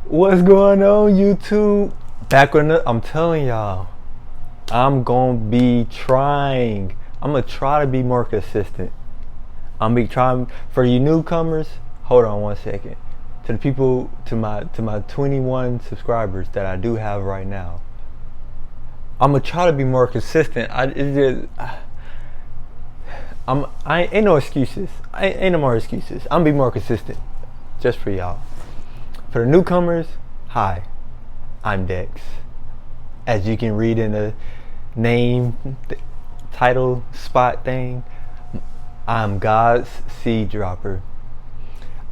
What's going on, YouTube? Back with I'm telling y'all, I'm gonna be trying. I'm gonna try to be more consistent. I'm gonna be trying for you newcomers. Hold on one second. To the people, to my 21 subscribers that I do have right now, I'm gonna try to be more consistent. I ain't no excuses. Ain't no more excuses. I'm gonna be more consistent, just for y'all. For the newcomers, hi, I'm Dex. As you can read in the name, title, spot thing, I'm God's seed dropper.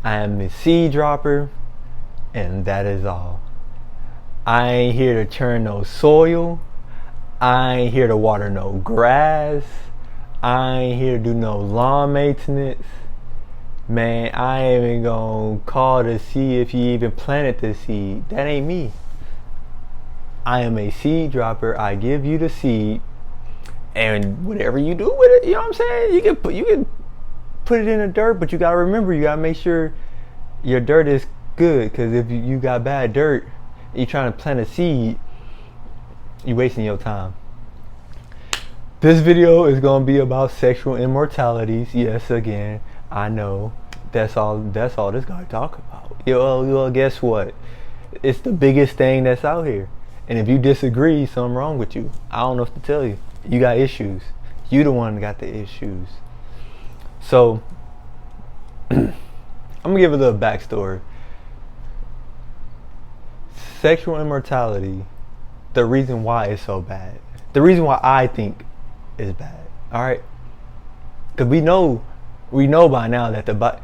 I am the seed dropper, and that is all. I ain't here to turn no soil. I ain't here to water no grass. I ain't here to do no lawn maintenance. Man, I ain't even gonna call to see if you even planted the seed. That ain't me. I am a seed dropper. I give you the seed, and whatever you do with it, you know what I'm saying? You can put it in the dirt, but you gotta remember, you gotta make sure your dirt is good. Because if you got bad dirt, and you trying to plant a seed, you wasting your time. This video is gonna be about sexual immortalities. Yes, again, I know that's all this guy talk about. Yo, guess what? It's the biggest thing that's out here. And if you disagree, something wrong with you. I don't know what to tell you. You got issues. You the one that got the issues. So I'm gonna give a little backstory. Sexual immortality, the reason why it's so bad. The reason why I think is bad. Alright? Because we know by now that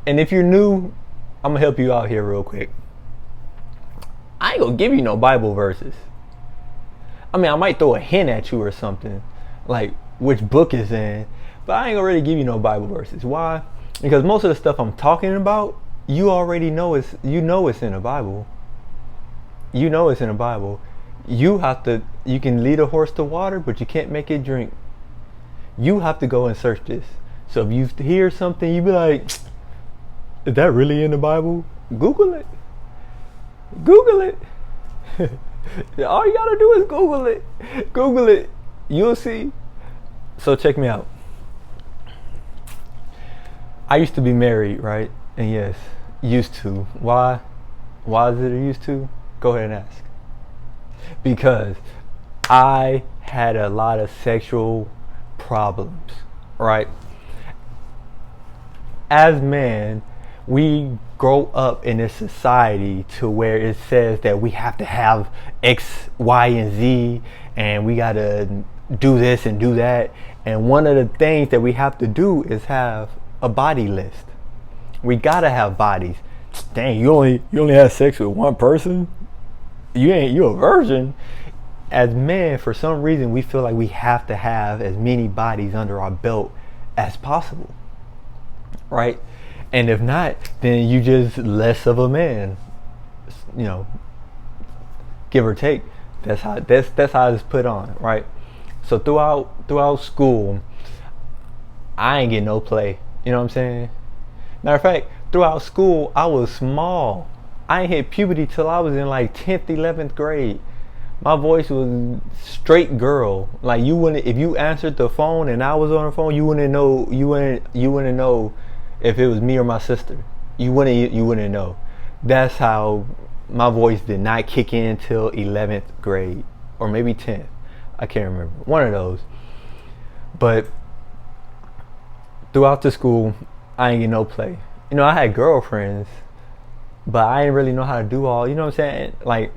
and if you're new, I'm gonna help you out here real quick. I ain't gonna give you no Bible verses. I mean, I might throw a hint at you or something, like which book is in, but I ain't gonna really give you no Bible verses. Why? Because most of the stuff I'm talking about, you already know it's in the Bible. You know it's in the Bible. You can lead a horse to water, but you can't make it drink. You have to go and search this. So if you hear something, you be like, is that really in the Bible? Google it. Google it. All you gotta do is Google it. Google it. You'll see. So check me out. I used to be married, right? And yes, used to. Why? Why is it a used to? Go ahead and ask. Because I had a lot of sexual problems, right? As men, we grow up in a society to where it says that we have to have X, Y, and Z, and we gotta do this and do that. And one of the things that we have to do is have a body list. We gotta have bodies. Dang, you only have sex with one person? You a virgin? As men, for some reason, we feel like we have to have as many bodies under our belt as possible, right? And if not, then you just less of a man, give or take. That's how it's put on, right? So throughout school, I ain't get no play. You know what I'm saying? Matter of fact, throughout school, I was small. I ain't hit puberty till I was in like 10th, 11th grade. My voice was straight girl. Like if you answered the phone and I was on the phone, you wouldn't know if it was me or my sister. You wouldn't know. That's how my voice did not kick in till 11th grade or maybe 10th. I can't remember. One of those. But throughout the school, I ain't get no play. I had girlfriends, but I didn't really know how to do all, you know what I'm saying? Like,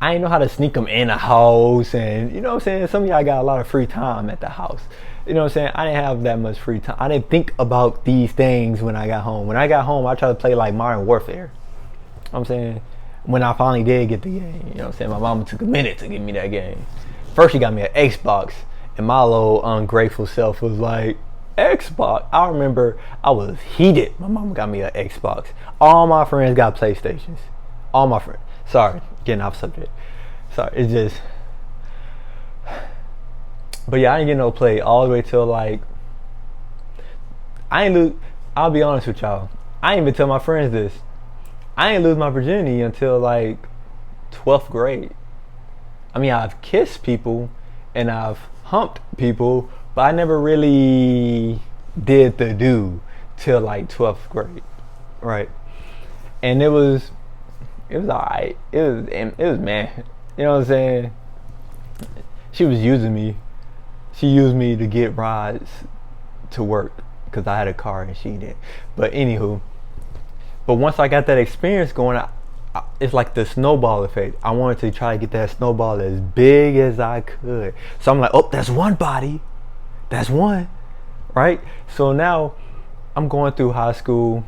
I didn't know how to sneak them in the house, and you know what I'm saying? Some of y'all got a lot of free time at the house. You know what I'm saying? I didn't have that much free time. I didn't think about these things when I got home. When I got home, I tried to play like Modern Warfare. You know what I'm saying? When I finally did get the game, you know what I'm saying? My mama took a minute to give me that game. First she got me an Xbox, and my little ungrateful self was like, Xbox? I remember I was heated. My mama got me an Xbox. All my friends got PlayStations. All my friends. Sorry, getting off subject. Sorry, it's just. But yeah, I didn't get no play all the way till like. I'll be honest with y'all. I didn't even tell my friends this. I ain't lose my virginity until like 12th grade. I mean, I've kissed people and I've humped people, but I never really did the do till like 12th grade, right? And it was alright. It was man. You know what I'm saying? She was using me. She used me to get rides to work because I had a car and she didn't. But anywho, but once I got that experience going, it's like the snowball effect. I wanted to try to get that snowball as big as I could. So I'm like, oh, that's one body. That's one, right? So now I'm going through high school.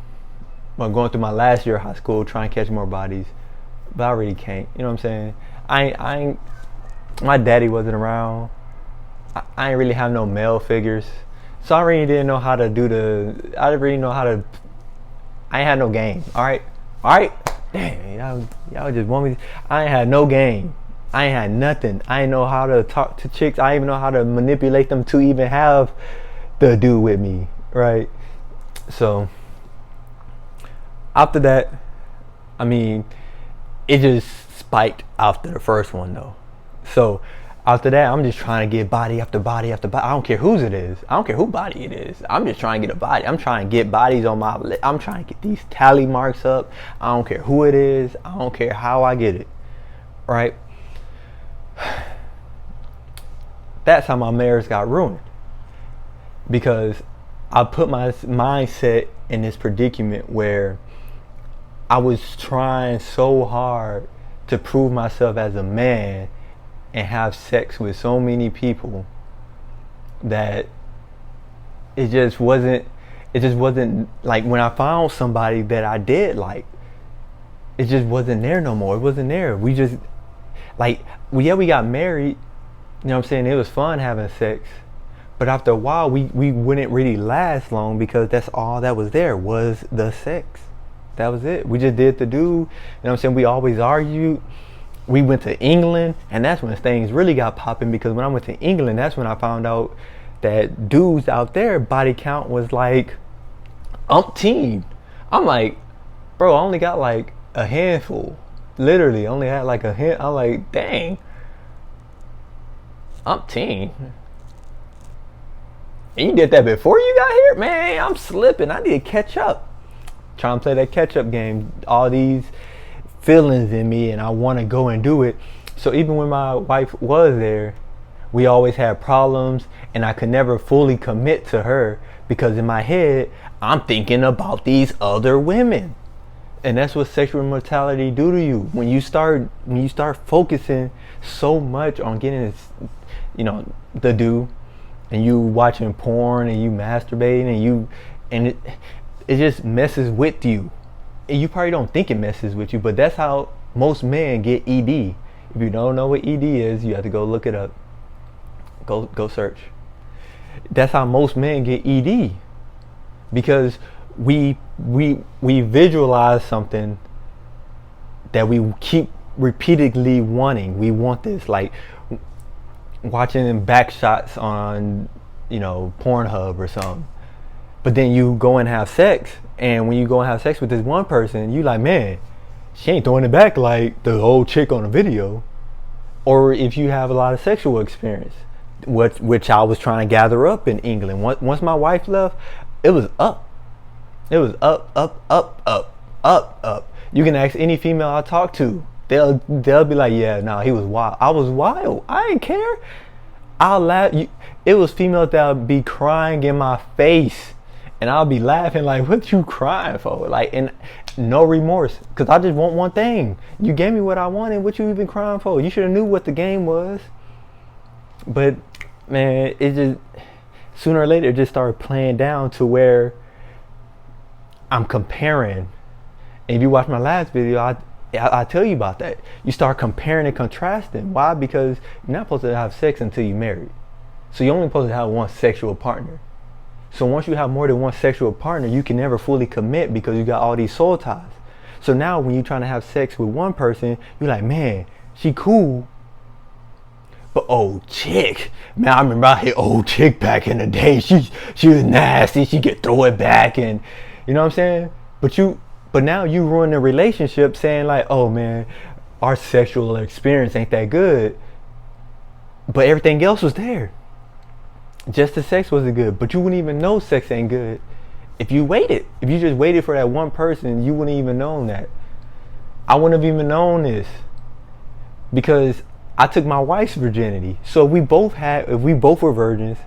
I'm going through my last year of high school, trying to catch more bodies, but I really can't. You know what I'm saying? I ain't. My daddy wasn't around. I ain't really have no male figures, so I really didn't know how to do the. I didn't really know how to. I ain't had no game. All right. Damn, y'all just want me. I ain't had no game. I ain't had nothing. I ain't know how to talk to chicks. I ain't even know how to manipulate them to even have the dude with me, right? So after that, I mean, it just spiked after the first one though. So after that, I'm just trying to get body after body after body. I don't care whose it is. I don't care who body it is. I'm just trying to get a body. I'm trying to get bodies on my list. I'm trying to get these tally marks up. I don't care who it is. I don't care how I get it. Right? That's how my marriage got ruined. Because I put my mindset in this predicament where I was trying so hard to prove myself as a man and have sex with so many people that it just wasn't like when I found somebody that I did like, it just wasn't there no more. It wasn't there. We just like, we got married, you know what I'm saying? It was fun having sex, but after a while we wouldn't really last long because that's all that was there was the sex. That was it. We just did the do, you know what I'm saying? We always argued. We went to England, and that's when things really got popping, because when I went to England, that's when I found out that dudes out there body count was like umpteen. I'm like, bro, I only got like a handful. Literally only had like a hand. I'm like, dang, umpteen. And you did that before you got here? Man, I'm slipping. I need to catch up. Trying to play that catch up game. All these feelings in me and I want to go and do it. So even when my wife was there, we always had problems and I could never fully commit to her because in my head I'm thinking about these other women. And that's what sexual immortality do to you. When you start focusing so much on getting this, you know, the do, and you watching porn and you masturbating and it just messes with you. You probably don't think it messes with you, but that's how most men get ED. If you don't know what ED is, you have to go look it up. Go search. That's how most men get ED, because we visualize something that we keep repeatedly wanting. We want this, like watching back shots on, you know, Pornhub or something. But then you go and have sex, and when you go and have sex with this one person, you like, man, she ain't throwing it back like the old chick on the video. Or if you have a lot of sexual experience, which I was trying to gather up in England. Once my wife left, it was up. It was up. You can ask any female I talk to. They'll be like, yeah, no, he was wild. I was wild. I didn't care. I'll laugh. It was females that would be crying in my face. And I'll be laughing like, what you crying for? Like, and no remorse. Because I just want one thing. You gave me what I wanted. What you even crying for? You should have knew what the game was. But, man, it just, sooner or later, it just started playing down to where I'm comparing. And if you watch my last video, I tell you about that. You start comparing and contrasting. Why? Because you're not supposed to have sex until you're married. So you're only supposed to have one sexual partner. So once you have more than one sexual partner, you can never fully commit because you got all these soul ties. So now when you're trying to have sex with one person, you're like, man, she cool. But old chick, man, I remember I hit old chick back in the day. She was nasty. She could throw it back, and you know what I'm saying? But But now you ruin the relationship saying like, oh man, our sexual experience ain't that good. But everything else was there. Just the sex wasn't good. But you wouldn't even know sex ain't good if you waited. If you just waited for that one person, you wouldn't even known that. I wouldn't have even known this. Because I took my wife's virginity. So if we both were virgins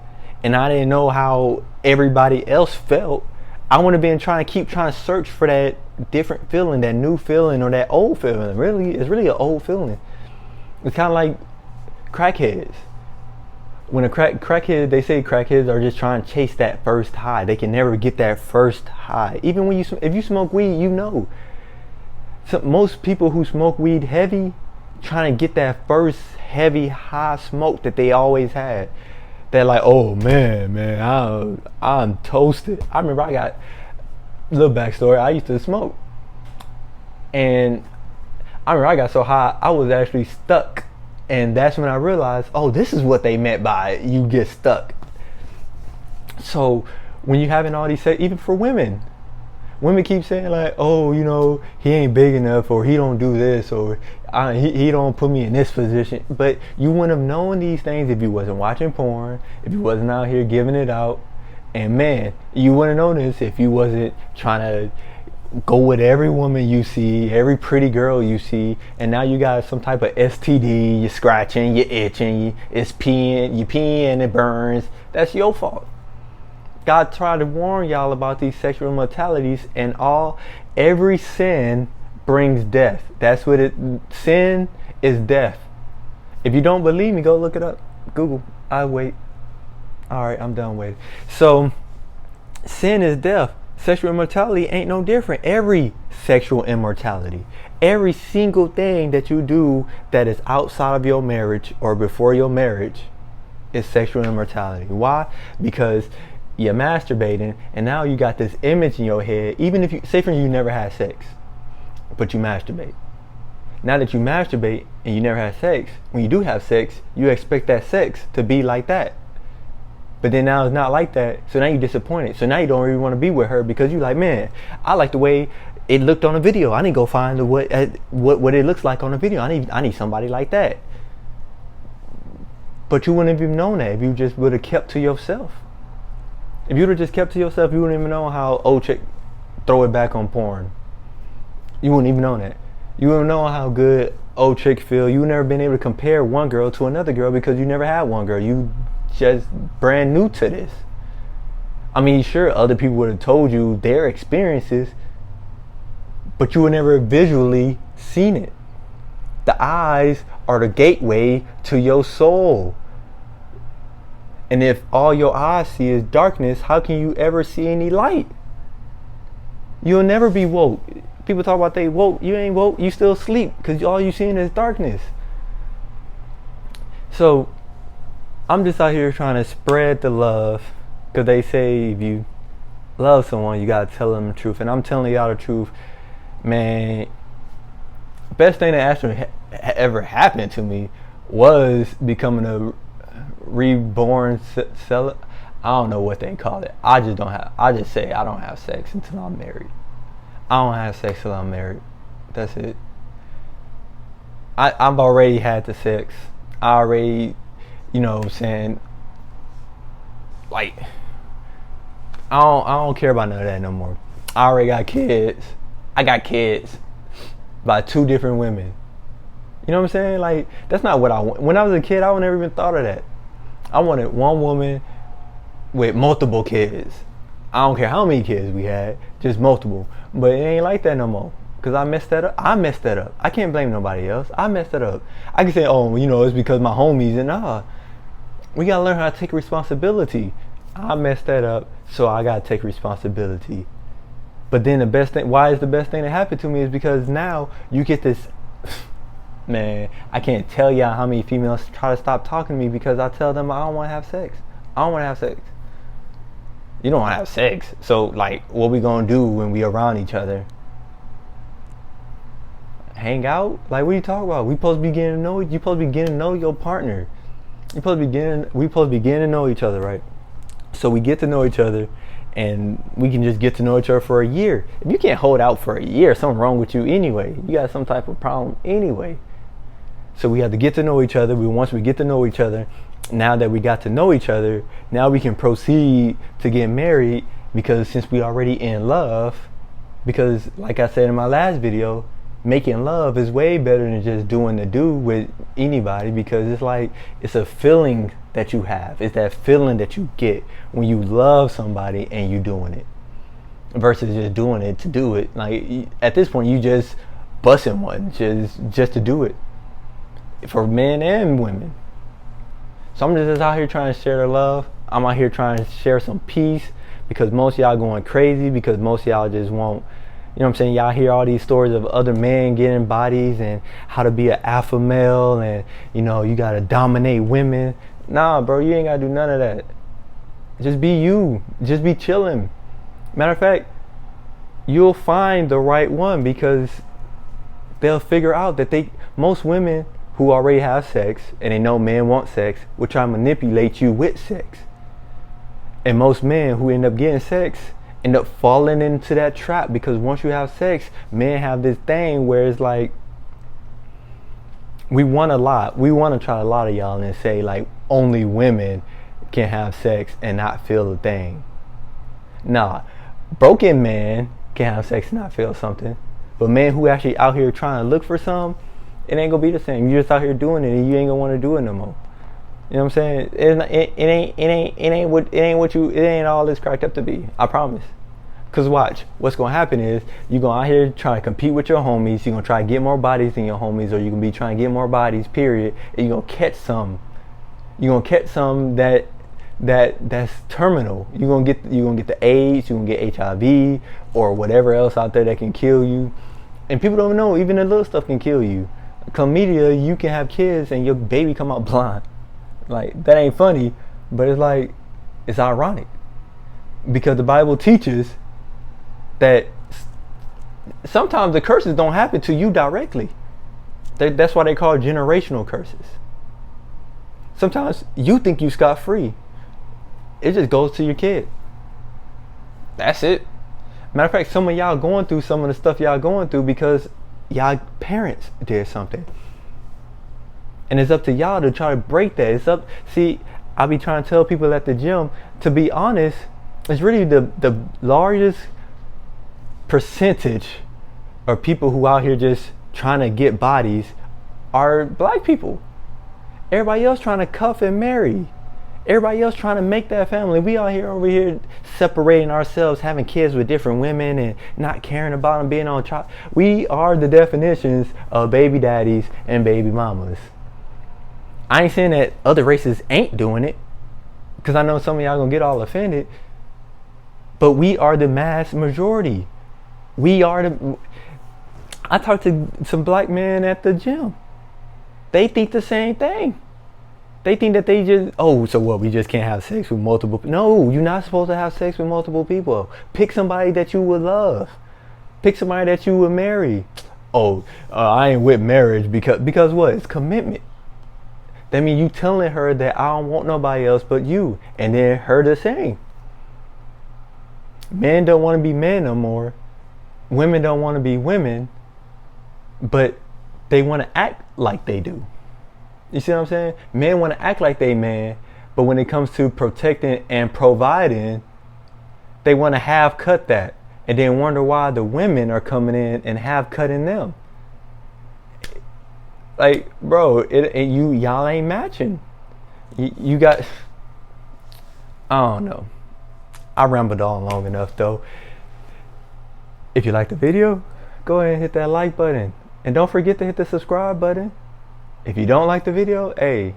and I didn't know how everybody else felt, I would have been trying to search for that different feeling, that new feeling, or that old feeling. Really, it's really an old feeling. It's kind of like crackheads. When a crackhead, they say crackheads are just trying to chase that first high. They can never get that first high. Even when if you smoke weed, you know. So most people who smoke weed heavy, trying to get that first heavy high smoke that they always had. They're like, oh man, I'm toasted. I remember I got a little backstory. I used to smoke, and I remember I got so high I was actually stuck, and that's when I realized, oh, this is what they meant by you get stuck. So when you having all these sex, even for women keep saying like, oh, you know, he ain't big enough, or he don't do this, or he don't put me in this position. But you wouldn't have known these things if you wasn't watching porn, if you wasn't out here giving it out. And man, you wouldn't know this if you wasn't trying to go with every woman you see, every pretty girl you see, and now you got some type of STD, you're scratching, you're itching, you peeing, it burns. That's your fault. God tried to warn y'all about these sexual immortalities, and every sin brings death. That's what sin is, death. If you don't believe me, go look it up. Google. I wait. Alright, I'm done waiting. So, sin is death. Sexual immortality ain't no different. Every sexual immortality, every single thing that you do that is outside of your marriage or before your marriage is sexual immortality. Why? Because you're masturbating, and now you got this image in your head. Even if you say for you never had sex, but you masturbate. Now that you masturbate and you never had sex, when you do have sex, you expect that sex to be like that. But then now it's not like that, so now you're disappointed. So now you don't really want to be with her because you're like, man, I like the way it looked on the video. I need to go find what it looks like on the video. I need somebody like that. But you wouldn't have even known that if you just would have kept to yourself. If you would have just kept to yourself, you wouldn't even know how old chick throw it back on porn. You wouldn't even know that. You wouldn't know how good old chick feel. You would never been able to compare one girl to another girl because you never had one girl. You just brand new to this. I mean, sure, other people would have told you their experiences, but you would never visually seen it. The eyes are the gateway to your soul. And if all your eyes see is darkness, how can you ever see any light? You'll never be woke. People talk about they woke. You ain't woke. You still sleep because all you seeing is darkness. So I'm just out here trying to spread the love, because they say if you love someone, you gotta tell them the truth. And I'm telling y'all the truth, man. Best thing that actually ever happened to me was becoming a reborn seller. I don't know what they call it. I just say I don't have sex until I'm married. I don't have sex till I'm married. That's it. I've already had the sex. I already, you know what I'm saying, like, I don't care about none of that no more. I already got kids. I got kids by 2 different women. You know what I'm saying? Like, that's not what I want. When I was a kid, I would never even thought of that. I wanted one woman with multiple kids. I don't care how many kids we had, just multiple. But it ain't like that no more. Because I messed that up. I can't blame nobody else. I messed that up. I can say, oh, you know, it's because my homies. And we got to learn how to take responsibility. I messed that up, so I got to take responsibility. But then the best thing, why is the best thing that happened to me is because now you get this, man, I can't tell y'all how many females try to stop talking to me because I tell them I don't want to have sex. I don't want to have sex. You don't want to have sex. So, like, what we going to do when we around each other? Hang out? Like, what are you talking about? We supposed to be getting to know you. Supposed to be getting to know your partner. We supposed to be getting to know each other, right? So we get to know each other, and we can just get to know each other for a year. If you can't hold out for a year, something wrong with you anyway. You got some type of problem anyway. So we have to get to know each other. Once we get to know each other, now that we got to know each other, now we can proceed to get married, because since we already in love, because like I said in my last video, making love is way better than just doing the do with anybody, because it's like, it's a feeling that you have. It's that feeling that you get when you love somebody and you doing it, versus just doing it to do it. Like at this point, you just busting one just to do it, for men and women. So I'm just out here trying to share the love. I'm out here trying to share some peace, because most of y'all going crazy, because most of y'all just want, you know what I'm saying, y'all hear all these stories of other men getting bodies and how to be an alpha male, and you know, you gotta dominate women. Nah, bro, you ain't gotta do none of that. Just be you. Just be chilling. Matter of fact, you'll find the right one, because they'll figure out that most women who already have sex and they know men want sex will try to manipulate you with sex. And most men who end up getting sex end up falling into that trap, because once you have sex, men have this thing where it's like, we want a lot. We want to try a lot of y'all and say like only women can have sex and not feel a thing. Nah, broken men can have sex and not feel something. But men who actually out here trying to look for some, it ain't gonna be the same. You just out here doing it and you ain't gonna want to do it no more. You know what I'm saying? It ain't all it's cracked up to be. I promise. Cause watch, what's gonna happen is you're gonna out here trying to compete with your homies. You're gonna try to get more bodies than your homies, or you can be trying to get more bodies, period. And you're gonna catch some. You're gonna catch some that's terminal. You're gonna get the AIDS. You're gonna get HIV or whatever else out there that can kill you. And people don't know, even the little stuff can kill you. Chlamydia, you can have kids and your baby come out blind. Like, that ain't funny, but it's like, it's ironic, because the Bible teaches that sometimes the curses don't happen to you directly. That's why they call generational curses. Sometimes you think you scot-free. It just goes to your kid. That's it. Matter of fact, some of y'all going through some of the stuff y'all going through because y'all parents did something. And it's up to y'all to try to break that. See, I be trying to tell people at the gym, to be honest, it's really the largest percentage of people who out here just trying to get bodies are black people. Everybody else trying to cuff and marry. Everybody else trying to make that family. We out here over here separating ourselves, having kids with different women and not caring about them being on top. We are the definitions of baby daddies and baby mamas. I ain't saying that other races ain't doing it, because I know some of y'all gonna get all offended, but we are the mass majority. I talked to some black men at the gym. They think the same thing. They think that they just, so what, we just can't have sex with multiple people. No, you're not supposed to have sex with multiple people. Pick somebody that you would love. Pick somebody that you would marry. I ain't with marriage because what? It's commitment. That means you telling her that I don't want nobody else but you, and then her the same. Men don't want to be men no more. Women don't want to be women, but they want to act like they do. You see what I'm saying? Men want to act like they man, but when it comes to protecting and providing, they want to half cut that, and then wonder why the women are coming in and half cutting them. Like, bro, y'all ain't matching. You got, I don't know. I rambled on long enough though. If you like the video, go ahead and hit that like button, and don't forget to hit the subscribe button. If you don't like the video, hey,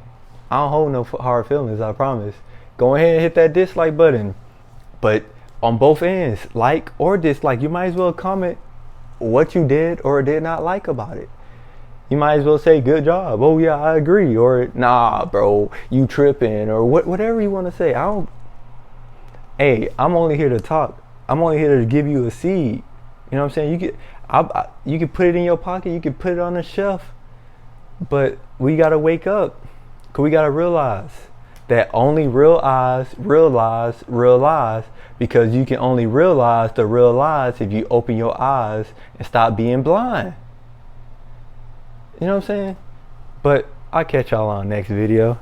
I don't hold no hard feelings, I promise. Go ahead and hit that dislike button. But on both ends, like or dislike, you might as well comment what you did or did not like about it. You might as well say, good job. Oh yeah, I agree. Or nah, bro, you tripping. Or whatever you want to say. Hey, I'm only here to talk. I'm only here to give you a seed. You know what I'm saying? You can put it in your pocket. You can put it on the shelf. But we got to wake up. Because we got to realize that only realize real lies, because you can only realize the real lies if you open your eyes and stop being blind. You know what I'm saying? But I'll catch y'all on next video.